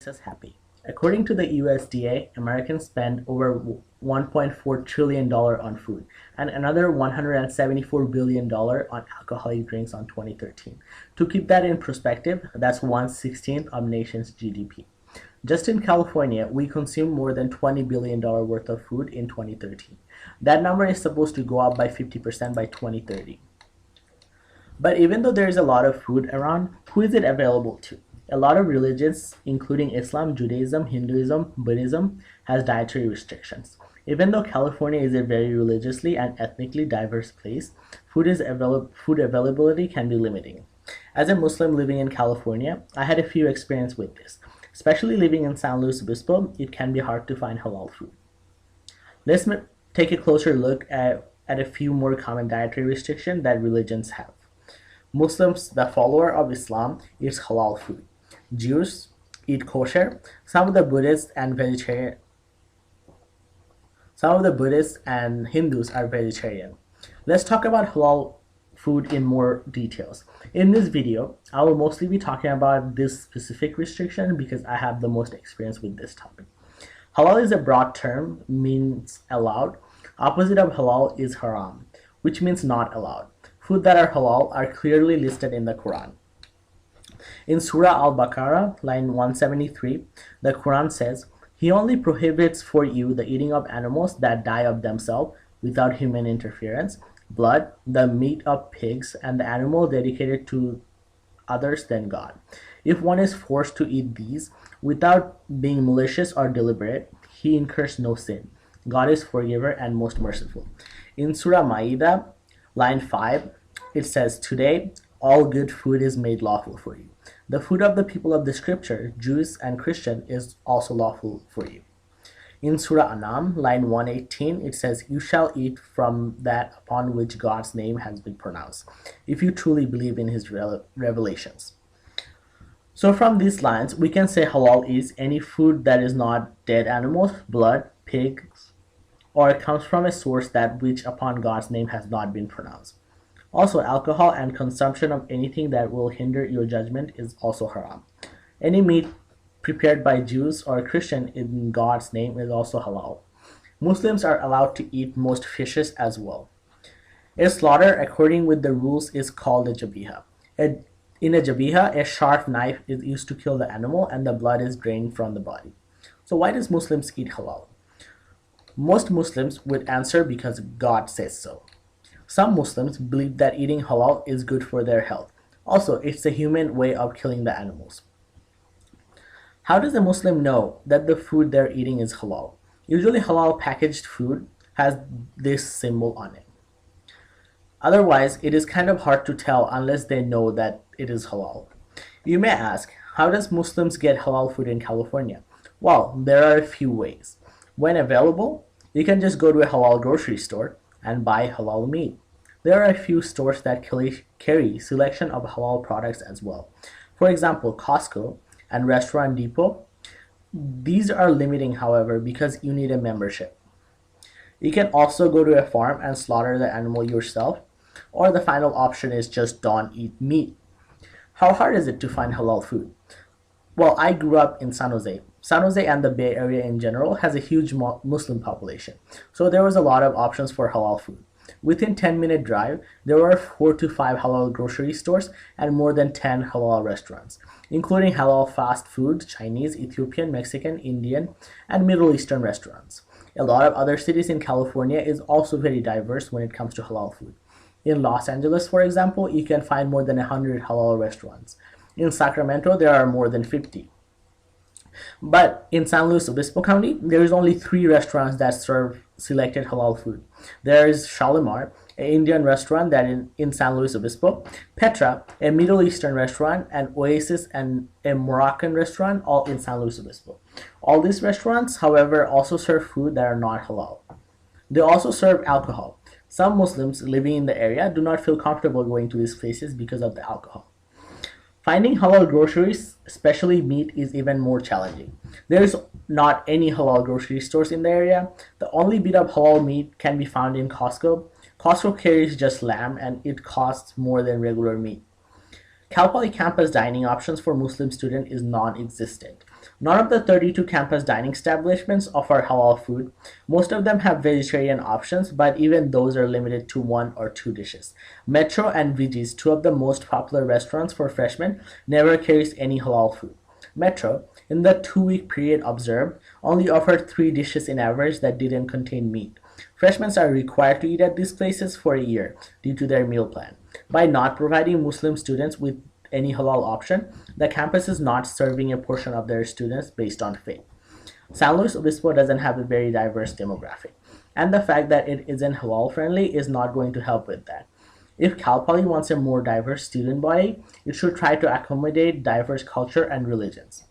Us happy. According to the USDA, Americans spend over $1.4 trillion on food and another $174 billion on alcoholic drinks on 2013. To keep that in perspective, that's 1/16th of nation's GDP. Just in California, we consume more than $20 billion worth of food in 2013. That number is supposed to go up by 50% by 2030. But even though there is a lot of food around, who is it available to? A lot of religions, including Islam, Judaism, Hinduism, Buddhism, has dietary restrictions. Even though California is a very religiously and ethnically diverse place, food availability can be limiting. As a Muslim living in California, I had a few experience with this. Especially living in San Luis Obispo, it can be hard to find halal food. Let's take a closer look at a few more common dietary restrictions that religions have. Muslims, the follower of Islam, eats halal food. Jews eat kosher. Some of the Buddhists and Hindus are vegetarian. Let's talk about halal food in more details. In this video, I will mostly be talking about this specific restriction because I have the most experience with this topic. Halal is a broad term, means allowed. Opposite of halal is haram, which means not allowed. Food that are halal are clearly listed in the Quran. In Surah Al-Baqarah, line 173, the Quran says, "He only prohibits for you the eating of animals that die of themselves without human interference, blood, the meat of pigs, and the animal dedicated to others than God. If one is forced to eat these without being malicious or deliberate, he incurs no sin. God is forgiver and most merciful." In Surah Ma'idah, line 5, it says, "Today, all good food is made lawful for you. The food of the people of the scripture, Jews and Christian, is also lawful for you." In Surah Anam, line 118, it says, "You shall eat from that upon which God's name has been pronounced, if you truly believe in his revelations." So from these lines, we can say halal is any food that is not dead animals, blood, pigs, or comes from a source that which upon God's name has not been pronounced. Also, alcohol and consumption of anything that will hinder your judgment is also haram. Any meat prepared by Jews or Christian in God's name is also halal. Muslims are allowed to eat most fishes as well. A slaughter according with the rules is called a jabiha. In a jabiha, a sharp knife is used to kill the animal and the blood is drained from the body. So why does Muslims eat halal? Most Muslims would answer because God says so. Some Muslims believe that eating halal is good for their health. Also, it's a human way of killing the animals. How does a Muslim know that the food they're eating is halal? Usually halal packaged food has this symbol on it. Otherwise, it is kind of hard to tell unless they know that it is halal. You may ask, how does Muslims get halal food in California? Well, there are a few ways. When available, you can just go to a halal grocery store and buy halal meat. There are a few stores that carry selection of halal products as well. For example, Costco and Restaurant Depot. These are limiting, however, because you need a membership. You can also go to a farm and slaughter the animal yourself, or the final option is just don't eat meat. How hard is it to find halal food? Well, I grew up in San Jose. San Jose and the Bay Area in general has a huge Muslim population, so there was a lot of options for halal food. Within 10-minute drive, there were 4 to 5 halal grocery stores and more than 10 halal restaurants, including halal fast food, Chinese, Ethiopian, Mexican, Indian, and Middle Eastern restaurants. A lot of other cities in California is also very diverse when it comes to halal food. In Los Angeles, for example, you can find more than 100 halal restaurants. In Sacramento, there are more than 50. But in San Luis Obispo County, there is only 3 restaurants that serve selected halal food. There is Shalimar, an Indian restaurant that in San Luis Obispo, Petra, a Middle Eastern restaurant, and Oasis and a Moroccan restaurant, all in San Luis Obispo. All these restaurants, however, also serve food that are not halal. They also serve alcohol. Some Muslims living in the area do not feel comfortable going to these places because of the alcohol. Finding halal groceries, especially meat, is even more challenging. There is not any halal grocery stores in the area. The only bit of halal meat can be found in Costco. Costco carries just lamb and it costs more than regular meat. Cal Poly campus dining options for Muslim students is non-existent. None of the 32 campus dining establishments offer halal food. Most of them have vegetarian options, but even those are limited to 1 or 2 dishes. Metro and Vigi's, two of the most popular restaurants for freshmen, never carries any halal food. Metro, in the 2-week period observed, only offered 3 dishes in average that didn't contain meat. Freshmen are required to eat at these places for a year due to their meal plan. By not providing Muslim students with any halal option, the campus is not serving a portion of their students based on faith. San Luis Obispo doesn't have a very diverse demographic, and the fact that it isn't halal friendly is not going to help with that. If Cal Poly wants a more diverse student body, it should try to accommodate diverse culture and religions.